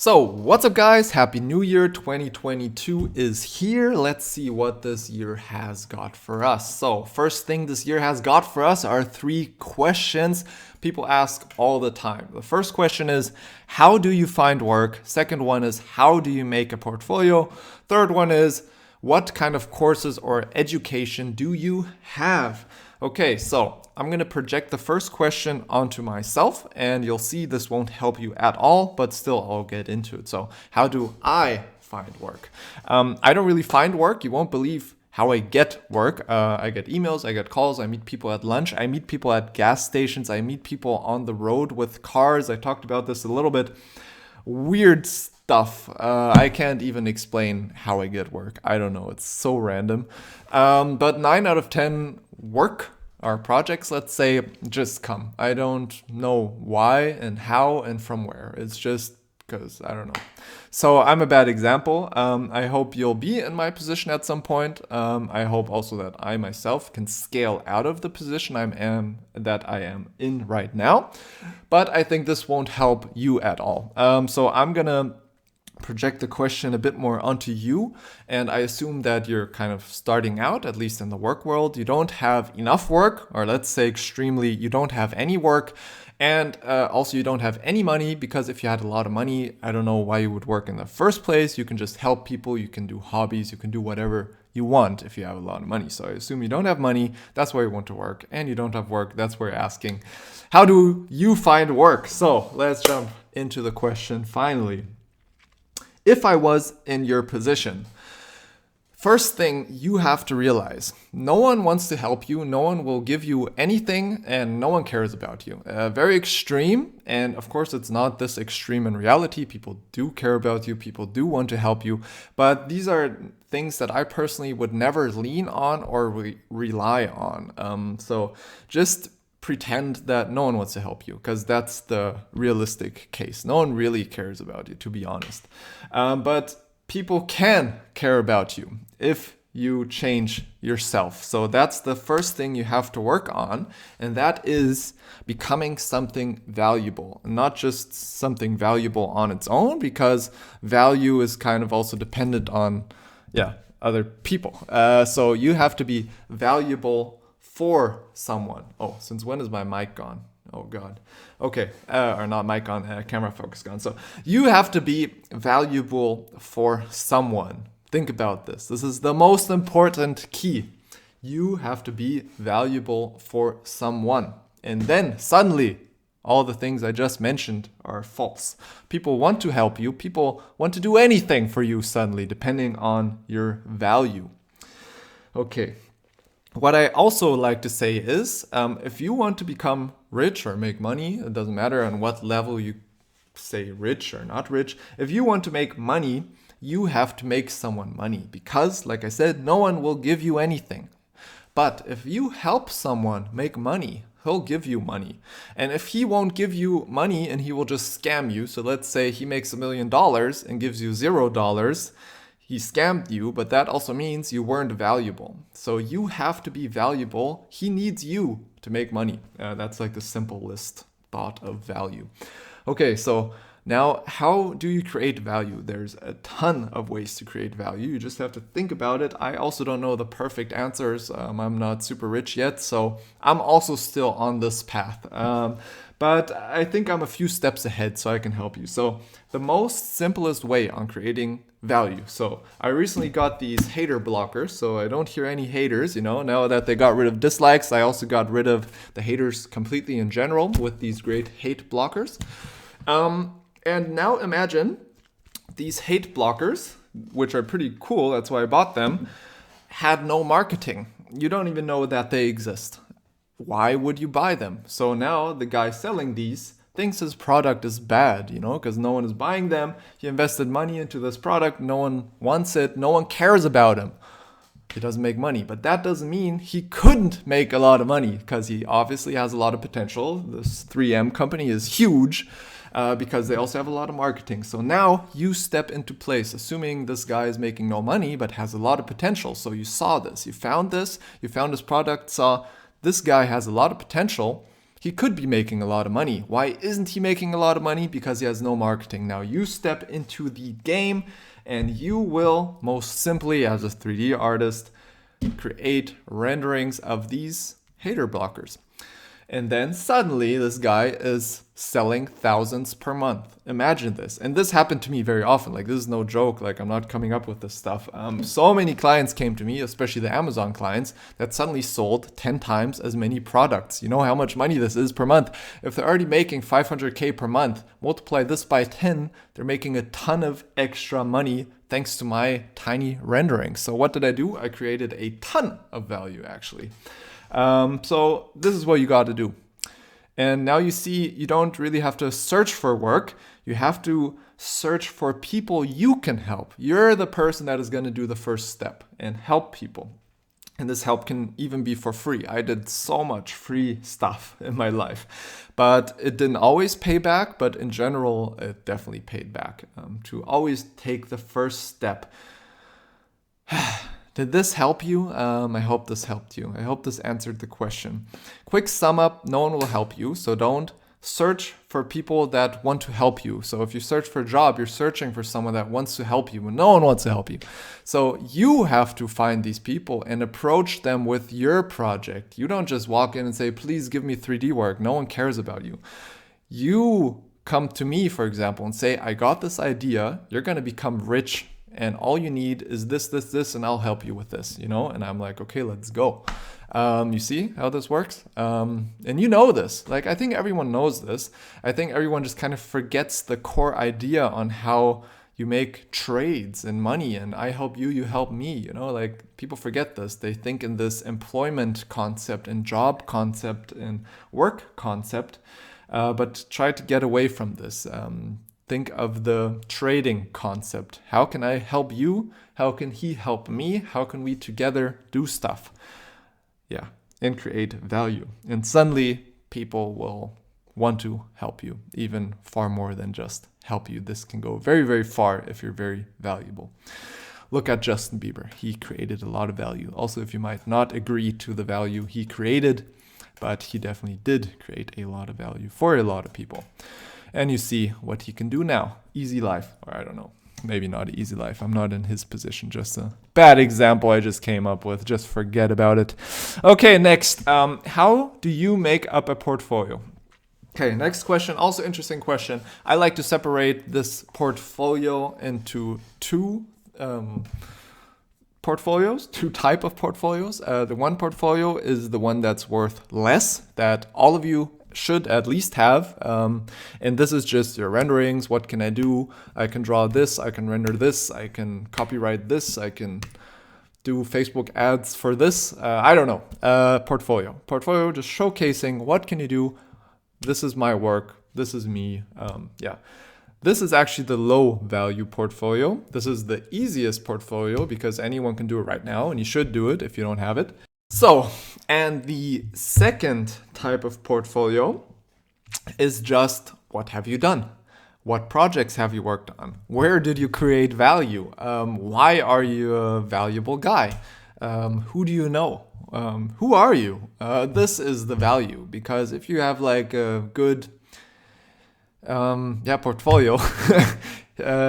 So, what's up guys? Happy New Year 2022 is here. Let's see what this year has got for us. So, first thing this year has got for us are 3 questions people ask all the time. The first question is, how do you find work? Second one is, how do you make a portfolio? Third one is, what kind of courses or education do you have? Okay, so I'm going to project the first question onto myself, and you'll see this won't help you at all, but still I'll get into it. So how do I find work? I don't really find work. You won't believe how I get work. I get emails, I get calls, I meet people at lunch, I meet people at gas stations, I meet people on the road with cars. I talked about this a little bit. Weird stuff. I can't even explain how I get work. I don't know. It's so random. But 9 out of 10 work or projects, let's say, just come. I don't know why and how and from where. It's just because I don't know. So I'm a bad example. I hope you'll be in my position at some point. I hope also that I myself can scale out of the position I am in right now. But I think this won't help you at all. So I'm gonna project the question a bit more onto you, and I assume that you're kind of starting out, at least in the work world. You don't have enough work, or let's say extremely, you don't have any work, and also you don't have any money, because if you had a lot of money, I don't know why you would work in the first place. You can just help people, you can do hobbies, you can do whatever you want if you have a lot of money. So I assume you don't have money, that's why you want to work, and you don't have work, that's why you're asking, how do you find work? So let's jump into the question finally. If I was in your position, first thing you have to realize, no one wants to help you, no one will give you anything, and no one cares about you. Very extreme, and of course it's not this extreme in reality. People do care about you, people do want to help you, but these are things that I personally would never lean on or rely on. So just pretend that no one wants to help you, because that's the realistic case. No one really cares about you, to be honest. But people can care about you if you change yourself. So that's the first thing you have to work on, and that is becoming something valuable. Not just something valuable on its own, because value is kind of also dependent on, other people. So you have to be valuable for someone. Oh, since when is my mic gone? Oh God. Okay, or not mic on, camera focus gone. So you have to be valuable for someone. Think about this. This is the most important key. You have to be valuable for someone. And then suddenly, all the things I just mentioned are false. People want to help you. People want to do anything for you suddenly, depending on your value. Okay. What I also like to say is, if you want to become rich or make money, it doesn't matter on what level you say rich or not rich. If you want to make money, you have to make someone money, because, like I said, no one will give you anything. But if you help someone make money, he'll give you money. And if he won't give you money and he will just scam you, so let's say he makes $1 million and gives you $0, he scammed you, but that also means you weren't valuable. So you have to be valuable. He needs you to make money. That's like the simplest thought of value. Okay, so now how do you create value? There's a ton of ways to create value. You just have to think about it. I also don't know the perfect answers. I'm not super rich yet, so I'm also still on this path. But I think I'm a few steps ahead, so I can help you. So the most simplest way on creating value. So I recently got these hater blockers, so I don't hear any haters, now that they got rid of dislikes. I also got rid of the haters completely in general with these great hate blockers. And now imagine these hate blockers, which are pretty cool, that's why I bought them, had no marketing. You don't even know that they exist. Why would you buy them? So now the guy selling these thinks his product is bad, because no one is buying them. He invested money into this product. No one wants it. No one cares about him. He doesn't make money. But that doesn't mean he couldn't make a lot of money, because he obviously has a lot of potential. This 3M company is huge because they also have a lot of marketing. So now you step into place, assuming this guy is making no money but has a lot of potential. So you saw this. You found this product, saw this guy has a lot of potential. He could be making a lot of money. Why isn't he making a lot of money? Because he has no marketing. Now you step into the game and you will most simply, as a 3D artist, create renderings of these hater blockers. And then suddenly this guy is selling thousands per month. Imagine this. And this happened to me very often. Like, this is no joke. Like, I'm not coming up with this stuff. So many clients came to me, especially the Amazon clients, that suddenly sold 10 times as many products. You know how much money this is per month. If they're already making 500K per month, multiply this by 10, they're making a ton of extra money thanks to my tiny rendering. So what did I do? I created a ton of value, actually. So this is what you got to do. And now you see, you don't really have to search for work. You have to search for people you can help. You're the person that is going to do the first step and help people. And this help can even be for free. I did so much free stuff in my life, but it didn't always pay back. But in general, it definitely paid back, to always take the first step. Did this help you? I hope this helped you. I hope this answered the question. Quick sum up, no one will help you. So don't search for people that want to help you. So if you search for a job, you're searching for someone that wants to help you, and no one wants to help you. So you have to find these people and approach them with your project. You don't just walk in and say, please give me 3D work. No one cares about you. You come to me, for example, and say, I got this idea. You're going to become rich. And all you need is this, and I'll help you with this, And I'm like, okay, let's go. You see how this works? And you know this. Like, I think everyone knows this. I think everyone just kind of forgets the core idea on how you make trades and money, and I help you, you help me, Like, people forget this. They think in this employment concept and job concept and work concept, but try to get away from this. Think of the trading concept. How can I help you? How can he help me? How can we together do stuff? Yeah, and create value. And suddenly people will want to help you, even far more than just help you. This can go very, very far if you're very valuable. Look at Justin Bieber. He created a lot of value. Also, if you might not agree to the value he created, but he definitely did create a lot of value for a lot of people. And you see what he can do now. Easy life. Or I don't know. Maybe not easy life. I'm not in his position. Just a bad example I just came up with. Just forget about it. Okay, next. How do you make up a portfolio? Okay, next question. Also interesting question. I like to separate this portfolio into two type of portfolios. The one portfolio is the one that's worth less, that all of you should at least have, and this is just your renderings. What can I do? I can draw this, I can render this, I can copyright this, I can do Facebook ads for this. I don't know. Portfolio, just showcasing what can you do. This is my work. This is me. This is actually the low value portfolio. This is the easiest portfolio because anyone can do it right now, and you should do it if you don't have it. So, and the second type of portfolio is just, what have you done? What projects have you worked on? Where did you create value? Why are you a valuable guy? Who do you know? Who are you? This is the value, because if you have like a good portfolio,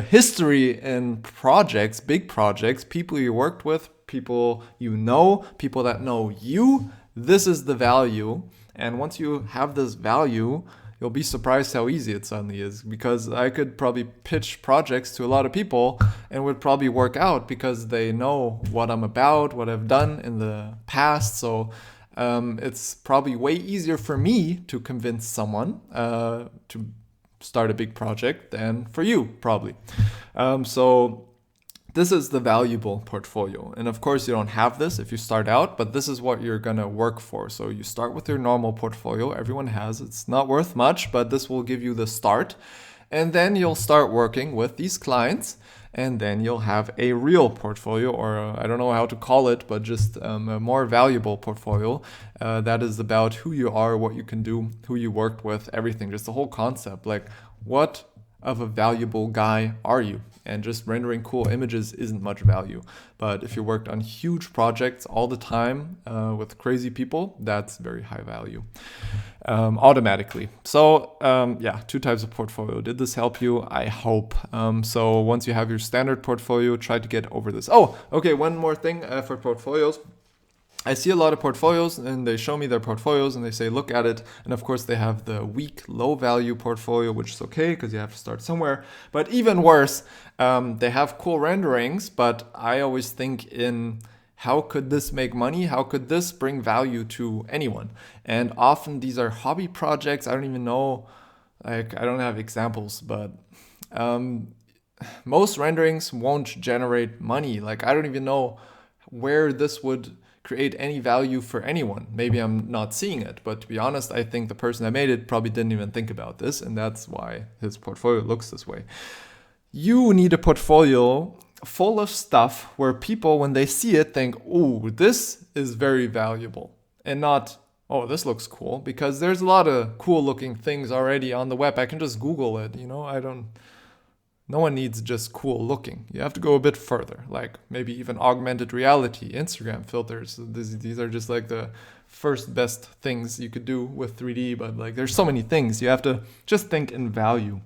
history in projects, big projects, people you worked with, people you know, people that know you, this is the value. And once you have this value, you'll be surprised how easy it suddenly is, because I could probably pitch projects to a lot of people and would probably work out because they know what I'm about, what I've done in the past. So it's probably way easier for me to convince someone to start a big project than for you, probably. So this is the valuable portfolio. And of course, you don't have this if you start out, but this is what you're going to work for. So you start with your normal portfolio. Everyone has. It's not worth much, but this will give you the start. And then you'll start working with these clients. And then you'll have a real portfolio, or I don't know how to call it, but just a more valuable portfolio that is about who you are, what you can do, who you worked with, everything, just the whole concept. Like, what of a valuable guy are you? And just rendering cool images isn't much value. But if you worked on huge projects all the time with crazy people, that's very high value automatically. So yeah, 2 types of portfolio. Did this help you? I hope. So once you have your standard portfolio, try to get over this. Oh, okay, one more thing for portfolios. I see a lot of portfolios and they show me their portfolios and they say, look at it. And of course they have the weak, low value portfolio, which is okay because you have to start somewhere. But even worse, they have cool renderings, but I always think in how could this make money? How could this bring value to anyone? And often these are hobby projects. I don't even know, like I don't have examples, but most renderings won't generate money. Like I don't even know where this would create any value for anyone. Maybe I'm not seeing it, but to be honest, I think the person that made it probably didn't even think about this, and that's why his portfolio looks this way. You need a portfolio full of stuff where people, when they see it, think, "Ooh, this is very valuable," and not, "Oh, this looks cool," because there's a lot of cool looking things already on the web. I can just Google it, no one needs just cool looking. You have to go a bit further, like maybe even augmented reality, Instagram filters. These are just like the first best things you could do with 3D, but like there's so many things. You have to just think in value.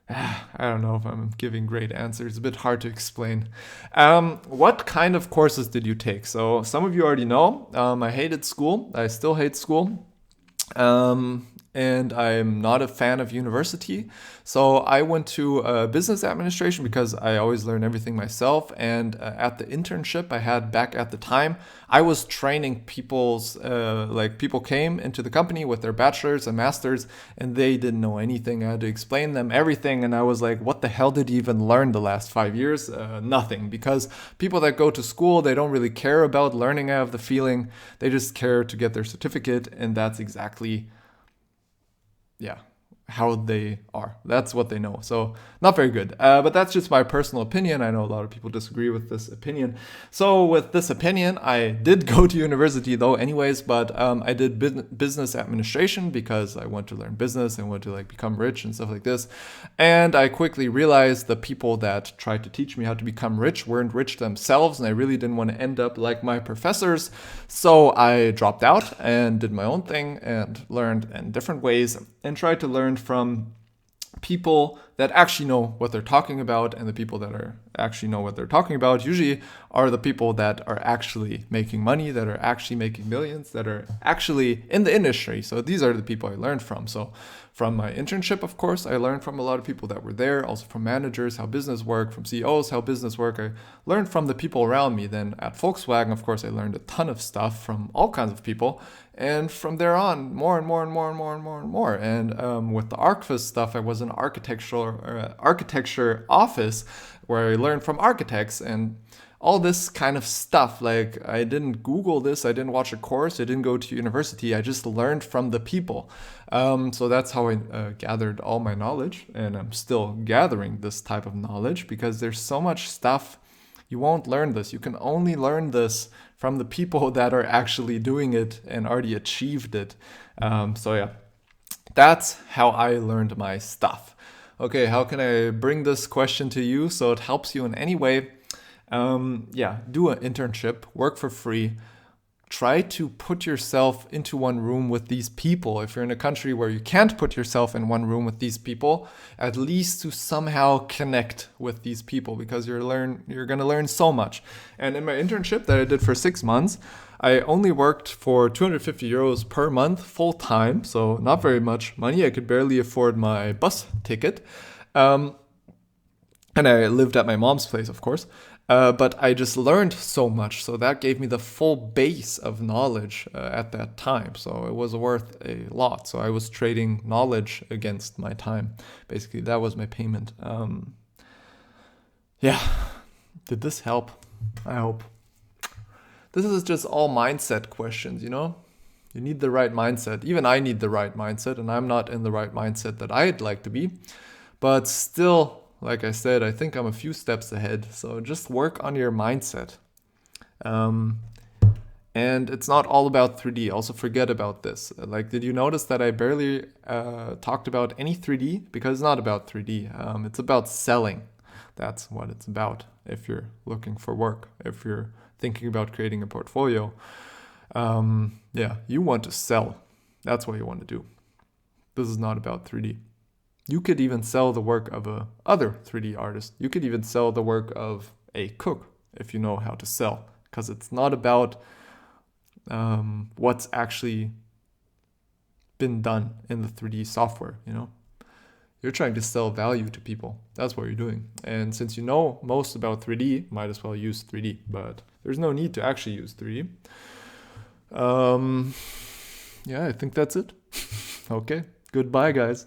I don't know if I'm giving great answers. It's a bit hard to explain. What kind of courses did you take? So some of you already know. I hated school. I still hate school. And I'm not a fan of university. So I went to business administration because I always learn everything myself. And at the internship I had back at the time, I was training people came into the company with their bachelor's and master's and they didn't know anything. I had to explain them everything. And I was like, what the hell did you even learn the last 5 years? Nothing. Because people that go to school, they don't really care about learning. I have the feeling they just care to get their certificate. And that's exactly how they are. That's what they know. So not very good. But that's just my personal opinion. I know a lot of people disagree with this opinion. So with this opinion, I did go to university though anyways, but I did business administration because I want to learn business and want to become rich and stuff like this. And I quickly realized the people that tried to teach me how to become rich weren't rich themselves. And I really didn't want to end up like my professors. So I dropped out and did my own thing and learned in different ways and tried to learn from people that actually know what they're talking about, and the people that are actually know what they're talking about usually are the people that are actually making money, that are actually making millions, that are actually in the industry. So these are the people I learned from. So from my internship, of course, I learned from a lot of people that were there, also from managers, how business work, from CEOs, how business work. I learned from the people around me. Then at Volkswagen, of course, I learned a ton of stuff from all kinds of people. And from there on, more and more and more and more and more and more. And with the ArchViz stuff, I was in architecture office where I learned from architects and all this kind of stuff. Like I didn't Google this, I didn't watch a course, I didn't go to university. I just learned from the people. So that's how I gathered all my knowledge, and I'm still gathering this type of knowledge because there's so much stuff. You won't learn this. You can only learn this from the people that are actually doing it and already achieved it. So yeah, that's how I learned my stuff. Okay, how can I bring this question to you so it helps you in any way? Do an internship, work for free. Try to put yourself into one room with these people. If you're in a country where you can't put yourself in one room with these people, at least to somehow connect with these people, because you're going to learn so much. And in my internship that I did for 6 months, I only worked for 250 euros per month full time, so not very much money. I could barely afford my bus ticket. And I lived at my mom's place, of course. But I just learned so much. So that gave me the full base of knowledge at that time. So it was worth a lot. So I was trading knowledge against my time. Basically, that was my payment. Did this help? I hope. This is just all mindset questions, You need the right mindset. Even I need the right mindset, and I'm not in the right mindset that I'd like to be. But still, like I said, I think I'm a few steps ahead. So just work on your mindset. And it's not all about 3D. Also, forget about this. Like, did you notice that I barely talked about any 3D? Because it's not about 3D. It's about selling. That's what it's about. If you're looking for work, if you're thinking about creating a portfolio, yeah, you want to sell. That's what you want to do. This is not about 3D. You could even sell the work of a other 3D artist. You could even sell the work of a cook if you know how to sell. Because it's not about what's actually been done in the 3D software, you know? You're trying to sell value to people. That's what you're doing. And since you know most about 3D, might as well use 3D. But there's no need to actually use 3D. Yeah, I think that's it. Okay. Goodbye, guys.